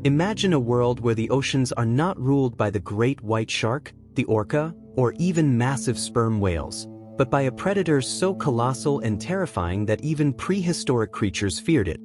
Imagine a world where the oceans are not ruled by the great white shark, the orca, or even massive sperm whales, but by a predator so colossal and terrifying that even prehistoric creatures feared it.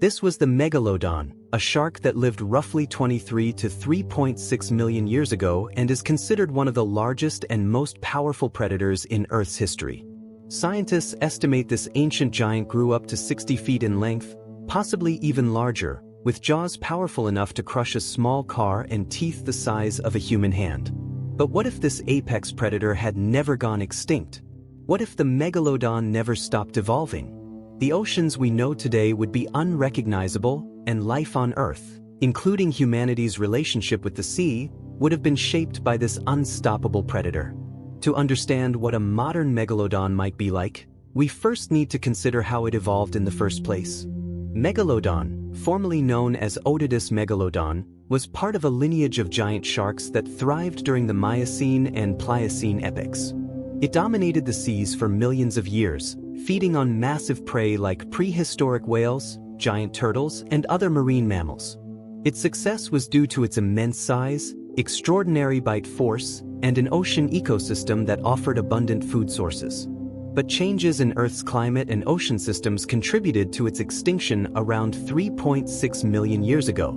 This was the Megalodon, a shark that lived roughly 23 to 3.6 million years ago and is considered one of the largest and most powerful predators in Earth's history. Scientists estimate this ancient giant grew up to 60 feet in length, possibly even larger, with jaws powerful enough to crush a small car and teeth the size of a human hand. But what if this apex predator had never gone extinct? What if the Megalodon never stopped evolving? The oceans we know today would be unrecognizable, and life on Earth, including humanity's relationship with the sea, would have been shaped by this unstoppable predator. To understand what a modern megalodon might be like, we first need to consider how it evolved in the first place. Megalodon, formerly known as Otodus megalodon, was part of a lineage of giant sharks that thrived during the Miocene and Pliocene epochs. It dominated the seas for millions of years, feeding on massive prey like prehistoric whales, giant turtles, and other marine mammals. Its success was due to its immense size, extraordinary bite force, and an ocean ecosystem that offered abundant food sources. But changes in Earth's climate and ocean systems contributed to its extinction around 3.6 million years ago.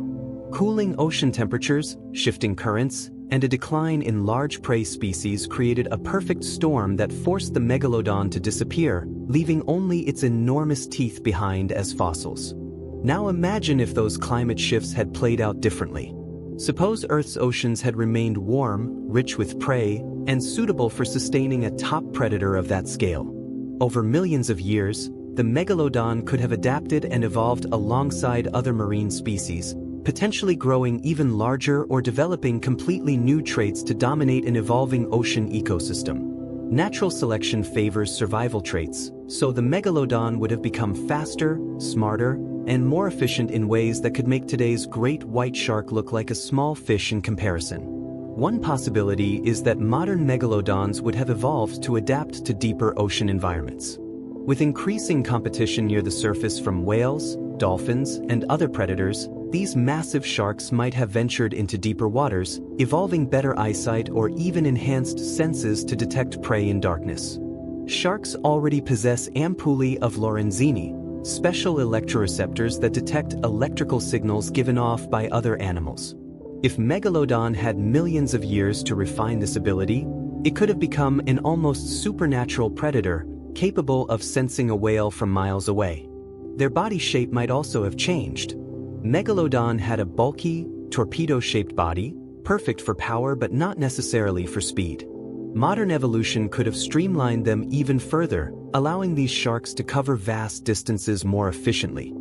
Cooling ocean temperatures, shifting currents, and a decline in large prey species created a perfect storm that forced the megalodon to disappear, leaving only its enormous teeth behind as fossils. Now imagine if those climate shifts had played out differently. Suppose Earth's oceans had remained warm, rich with prey, and suitable for sustaining a top predator of that scale. Over millions of years, the megalodon could have adapted and evolved alongside other marine species, potentially growing even larger or developing completely new traits to dominate an evolving ocean ecosystem. Natural selection favors survival traits, so the megalodon would have become faster, smarter, and more efficient in ways that could make today's great white shark look like a small fish in comparison. One possibility is that modern megalodons would have evolved to adapt to deeper ocean environments. With increasing competition near the surface from whales, dolphins, and other predators, these massive sharks might have ventured into deeper waters, evolving better eyesight or even enhanced senses to detect prey in darkness. Sharks already possess ampullae of Lorenzini, special electroreceptors that detect electrical signals given off by other animals. If Megalodon had millions of years to refine this ability, it could have become an almost supernatural predator, capable of sensing a whale from miles away. Their body shape might also have changed. Megalodon had a bulky, torpedo-shaped body, perfect for power but not necessarily for speed. Modern evolution could have streamlined them even further, allowing these sharks to cover vast distances more efficiently.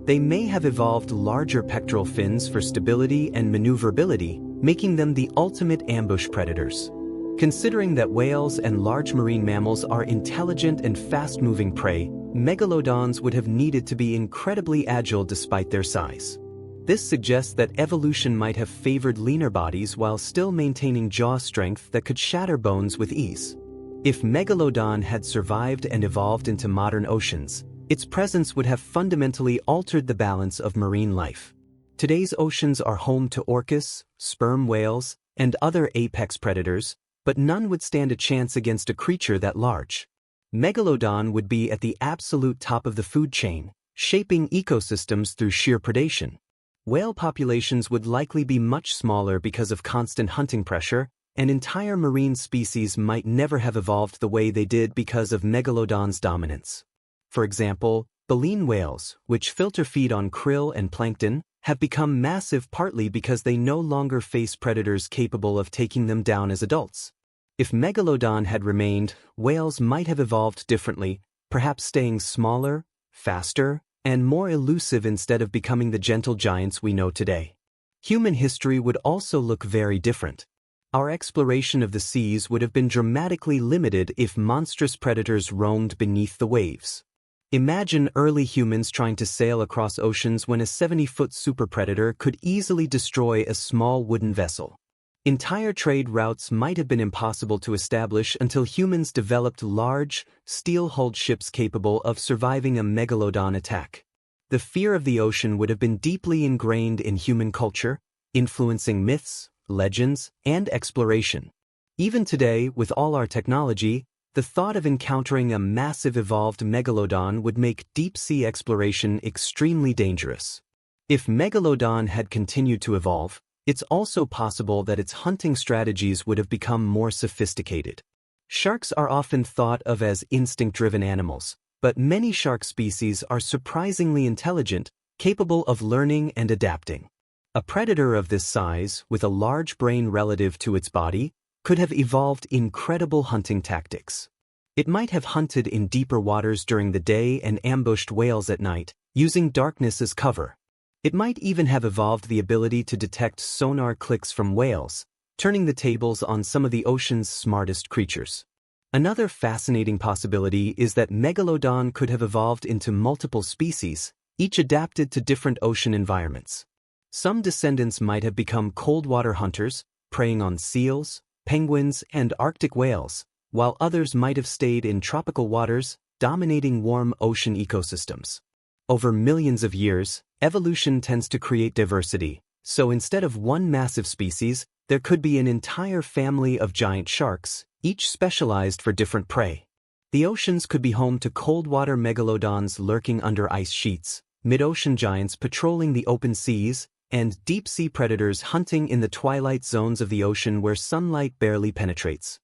They may have evolved larger pectoral fins for stability and maneuverability, making them the ultimate ambush predators. Considering that whales and large marine mammals are intelligent and fast-moving prey, megalodons would have needed to be incredibly agile despite their size. This suggests that evolution might have favored leaner bodies while still maintaining jaw strength that could shatter bones with ease. If Megalodon had survived and evolved into modern oceans, its presence would have fundamentally altered the balance of marine life. Today's oceans are home to orcas, sperm whales, and other apex predators, but none would stand a chance against a creature that large. Megalodon would be at the absolute top of the food chain, shaping ecosystems through sheer predation. Whale populations would likely be much smaller because of constant hunting pressure, and entire marine species might never have evolved the way they did because of Megalodon's dominance. For example, baleen whales, which filter feed on krill and plankton, have become massive partly because they no longer face predators capable of taking them down as adults. If Megalodon had remained, whales might have evolved differently, perhaps staying smaller, faster, and more elusive instead of becoming the gentle giants we know today. Human history would also look very different. Our exploration of the seas would have been dramatically limited if monstrous predators roamed beneath the waves. Imagine early humans trying to sail across oceans when a 70-foot super predator could easily destroy a small wooden vessel. Entire trade routes might have been impossible to establish until humans developed large, steel-hulled ships capable of surviving a megalodon attack. the fear of the ocean would have been deeply ingrained in human culture, influencing myths, legends, and exploration. Even today, with all our technology, the thought of encountering a massive evolved megalodon would make deep-sea exploration extremely dangerous. If Megalodon had continued to evolve, it's also possible that its hunting strategies would have become more sophisticated. Sharks are often thought of as instinct-driven animals, but many shark species are surprisingly intelligent, capable of learning and adapting. A predator of this size, with a large brain relative to its body, could have evolved incredible hunting tactics. It might have hunted in deeper waters during the day and ambushed whales at night, using darkness as cover. It might even have evolved the ability to detect sonar clicks from whales, turning the tables on some of the ocean's smartest creatures. Another fascinating possibility is that Megalodon could have evolved into multiple species, each adapted to different ocean environments. Some descendants might have become cold-water hunters, preying on seals, penguins, and Arctic whales, while others might have stayed in tropical waters, dominating warm ocean ecosystems. Over millions of years, evolution tends to create diversity, so instead of one massive species, there could be an entire family of giant sharks, each specialized for different prey. The oceans could be home to cold-water megalodons lurking under ice sheets, mid-ocean giants patrolling the open seas, and deep-sea predators hunting in the twilight zones of the ocean where sunlight barely penetrates.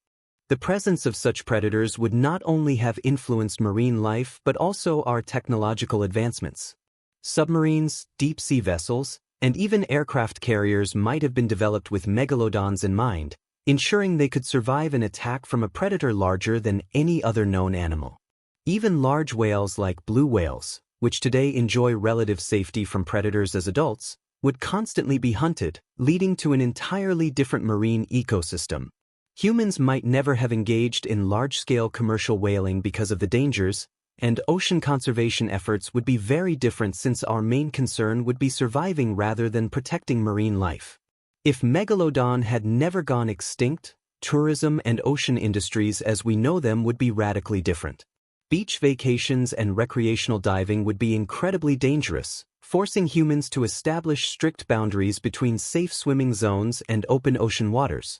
The presence of such predators would not only have influenced marine life but also our technological advancements. Submarines, deep-sea vessels, and even aircraft carriers might have been developed with megalodons in mind, ensuring they could survive an attack from a predator larger than any other known animal. Even large whales like blue whales, which today enjoy relative safety from predators as adults, would constantly be hunted, leading to an entirely different marine ecosystem. Humans might never have engaged in large-scale commercial whaling because of the dangers, and ocean conservation efforts would be very different since our main concern would be surviving rather than protecting marine life. If Megalodon had never gone extinct, tourism and ocean industries as we know them would be radically different. Beach vacations and recreational diving would be incredibly dangerous, forcing humans to establish strict boundaries between safe swimming zones and open ocean waters.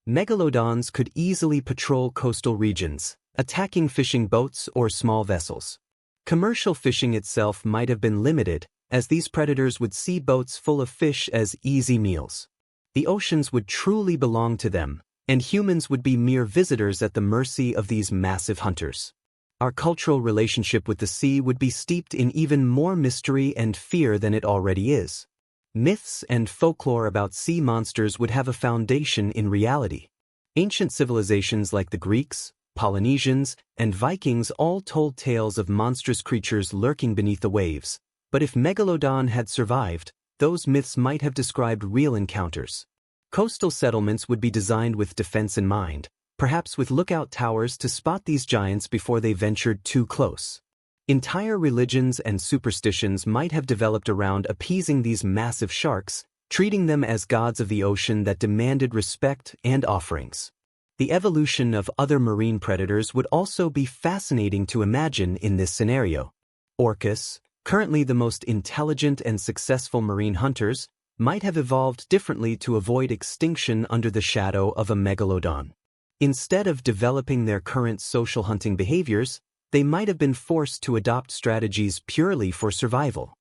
Megalodons could easily patrol coastal regions, attacking fishing boats or small vessels. Commercial fishing itself might have been limited, as these predators would see boats full of fish as easy meals. The oceans would truly belong to them, and humans would be mere visitors at the mercy of these massive hunters. Our cultural relationship with the sea would be steeped in even more mystery and fear than it already is. Myths and folklore about sea monsters would have a foundation in reality. Ancient civilizations like the Greeks, Polynesians, and Vikings all told tales of monstrous creatures lurking beneath the waves, but if Megalodon had survived, those myths might have described real encounters. Coastal settlements would be designed with defense in mind, perhaps with lookout towers to spot these giants before they ventured too close. Entire religions and superstitions might have developed around appeasing these massive sharks, treating them as gods of the ocean that demanded respect and offerings. The evolution of other marine predators would also be fascinating to imagine in this scenario. Orcas, currently the most intelligent and successful marine hunters, might have evolved differently to avoid extinction under the shadow of a megalodon. Instead of developing their current social hunting behaviors, they might have been forced to adopt strategies purely for survival.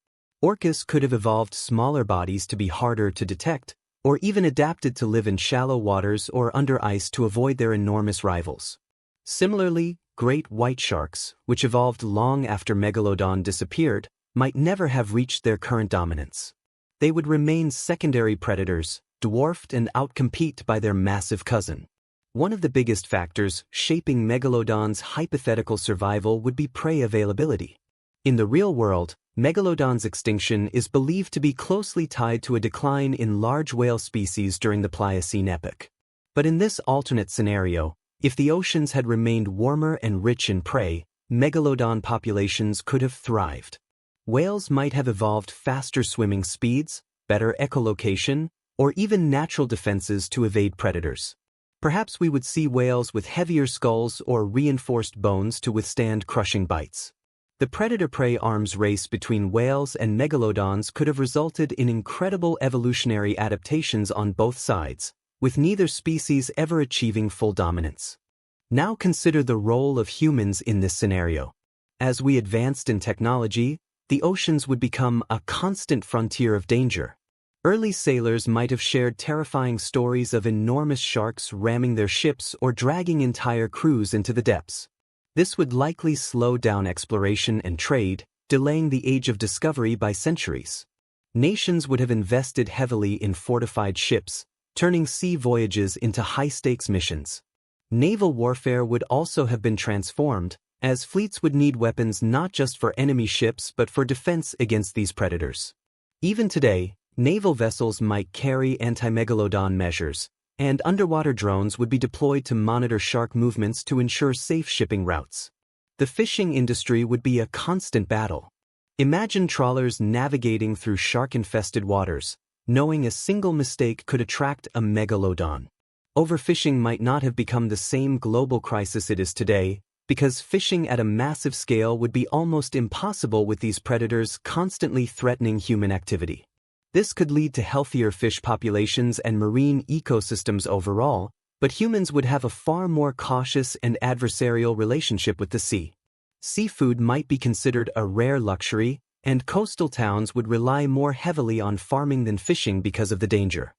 Orcas could have evolved smaller bodies to be harder to detect, or even adapted to live in shallow waters or under ice to avoid their enormous rivals. Similarly, great white sharks, which evolved long after Megalodon disappeared, might never have reached their current dominance. They would remain secondary predators, dwarfed and outcompete by their massive cousin. One of the biggest factors shaping Megalodon's hypothetical survival would be prey availability. In the real world, Megalodon's extinction is believed to be closely tied to a decline in large whale species during the Pliocene epoch. But in this alternate scenario, if the oceans had remained warmer and rich in prey, Megalodon populations could have thrived. Whales might have evolved faster swimming speeds, better echolocation, or even natural defenses to evade predators. Perhaps we would see whales with heavier skulls or reinforced bones to withstand crushing bites. The predator-prey arms race between whales and megalodons could have resulted in incredible evolutionary adaptations on both sides, with neither species ever achieving full dominance. Now consider the role of humans in this scenario. As we advanced in technology, the oceans would become a constant frontier of danger. Early sailors might have shared terrifying stories of enormous sharks ramming their ships or dragging entire crews into the depths. This would likely slow down exploration and trade, delaying the age of discovery by centuries. Nations would have invested heavily in fortified ships, turning sea voyages into high-stakes missions. Naval warfare would also have been transformed, as fleets would need weapons not just for enemy ships but for defense against these predators. Even today, naval vessels might carry anti-megalodon measures, and underwater drones would be deployed to monitor shark movements to ensure safe shipping routes. The fishing industry would be a constant battle. Imagine trawlers navigating through shark-infested waters, knowing a single mistake could attract a megalodon. Overfishing might not have become the same global crisis it is today, because fishing at a massive scale would be almost impossible with these predators constantly threatening human activity. This could lead to healthier fish populations and marine ecosystems overall, but humans would have a far more cautious and adversarial relationship with the sea. Seafood might be considered a rare luxury, and coastal towns would rely more heavily on farming than fishing because of the danger.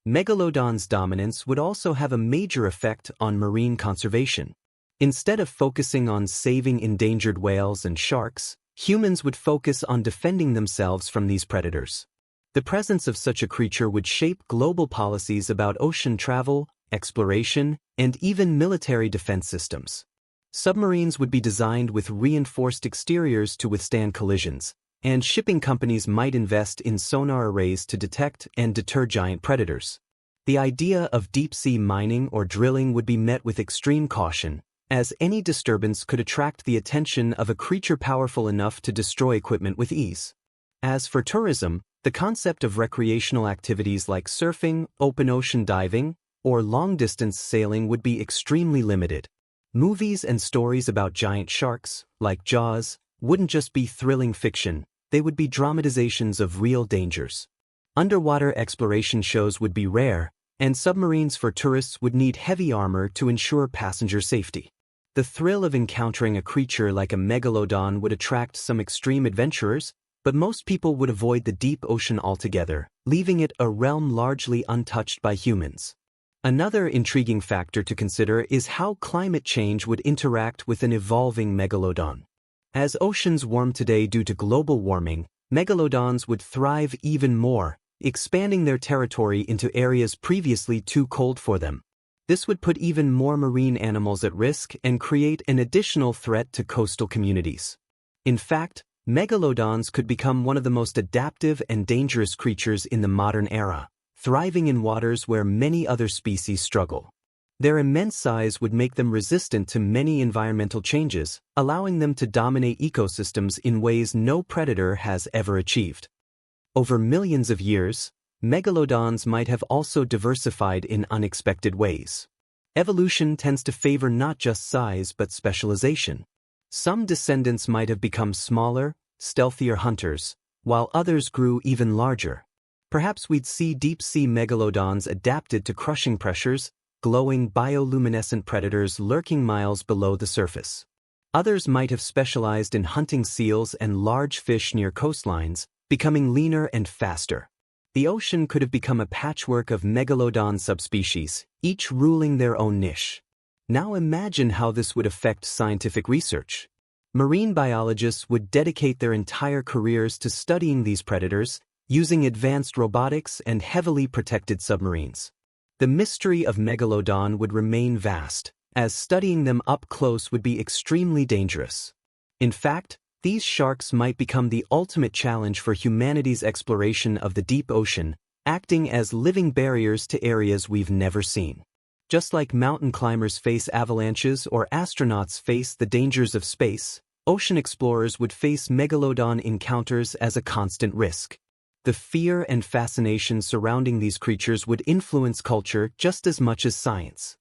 Megalodon's dominance would also have a major effect on marine conservation. Instead of focusing on saving endangered whales and sharks, humans would focus on defending themselves from these predators. The presence of such a creature would shape global policies about ocean travel, exploration, and even military defense systems. Submarines would be designed with reinforced exteriors to withstand collisions, and shipping companies might invest in sonar arrays to detect and deter giant predators. The idea of deep-sea mining or drilling would be met with extreme caution, as any disturbance could attract the attention of a creature powerful enough to destroy equipment with ease. As for tourism, the concept of recreational activities like surfing, open ocean diving, or long-distance sailing would be extremely limited. Movies and stories about giant sharks, like Jaws, wouldn't just be thrilling fiction, they would be dramatizations of real dangers. Underwater exploration shows would be rare, and submarines for tourists would need heavy armor to ensure passenger safety. The thrill of encountering a creature like a megalodon would attract some extreme adventurers, but most people would avoid the deep ocean altogether, leaving it a realm largely untouched by humans. Another intriguing factor to consider is how climate change would interact with an evolving megalodon. As oceans warm today due to global warming, megalodons would thrive even more, expanding their territory into areas previously too cold for them. This would put even more marine animals at risk and create an additional threat to coastal communities. In fact, megalodons could become one of the most adaptive and dangerous creatures in the modern era, thriving in waters where many other species struggle. Their immense size would make them resistant to many environmental changes, allowing them to dominate ecosystems in ways no predator has ever achieved. Over millions of years, megalodons might have also diversified in unexpected ways. Evolution tends to favor not just size but specialization. Some descendants might have become smaller, stealthier hunters, while others grew even larger. Perhaps we'd see deep-sea megalodons adapted to crushing pressures, glowing bioluminescent predators lurking miles below the surface. Others might have specialized in hunting seals and large fish near coastlines, becoming leaner and faster. The ocean could have become a patchwork of megalodon subspecies, each ruling their own niche. Now imagine how this would affect scientific research. Marine biologists would dedicate their entire careers to studying these predators, using advanced robotics and heavily protected submarines. The mystery of Megalodon would remain vast, as studying them up close would be extremely dangerous. In fact, these sharks might become the ultimate challenge for humanity's exploration of the deep ocean, acting as living barriers to areas we've never seen. Just like mountain climbers face avalanches or astronauts face the dangers of space, ocean explorers would face megalodon encounters as a constant risk. The fear and fascination surrounding these creatures would influence culture just as much as science.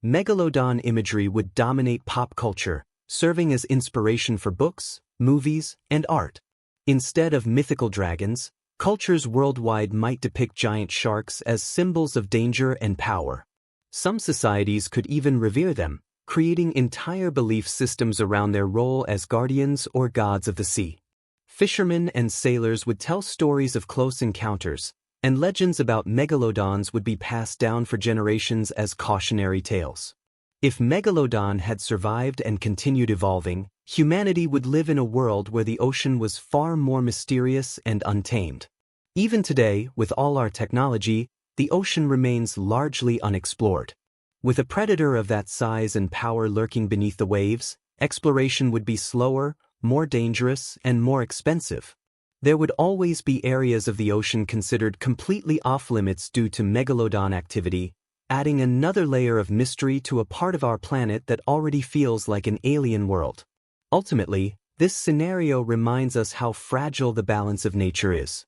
Megalodon imagery would dominate pop culture, serving as inspiration for books, movies, and art. Instead of mythical dragons, cultures worldwide might depict giant sharks as symbols of danger and power. Some societies could even revere them, creating entire belief systems around their role as guardians or gods of the sea. Fishermen and sailors would tell stories of close encounters, and legends about megalodons would be passed down for generations as cautionary tales. If Megalodon had survived and continued evolving, humanity would live in a world where the ocean was far more mysterious and untamed. Even today, with all our technology, the ocean remains largely unexplored. With a predator of that size and power lurking beneath the waves, exploration would be slower, more dangerous, and more expensive. There would always be areas of the ocean considered completely off-limits due to megalodon activity, adding another layer of mystery to a part of our planet that already feels like an alien world. Ultimately, this scenario reminds us how fragile the balance of nature is.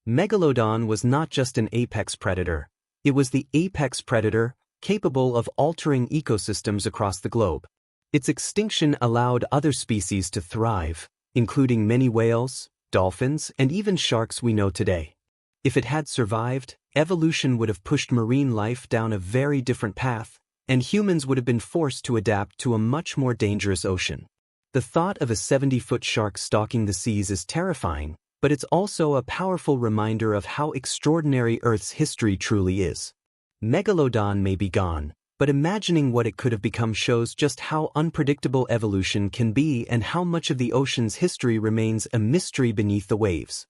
Megalodon was not just an apex predator. It was the apex predator, capable of altering ecosystems across the globe. Its extinction allowed other species to thrive, including many whales, dolphins, and even sharks we know today. If it had survived, evolution would have pushed marine life down a very different path, and humans would have been forced to adapt to a much more dangerous ocean. The thought of a 70-foot shark stalking the seas is terrifying, but it's also a powerful reminder of how extraordinary Earth's history truly is. Megalodon may be gone, but imagining what it could have become shows just how unpredictable evolution can be and how much of the ocean's history remains a mystery beneath the waves.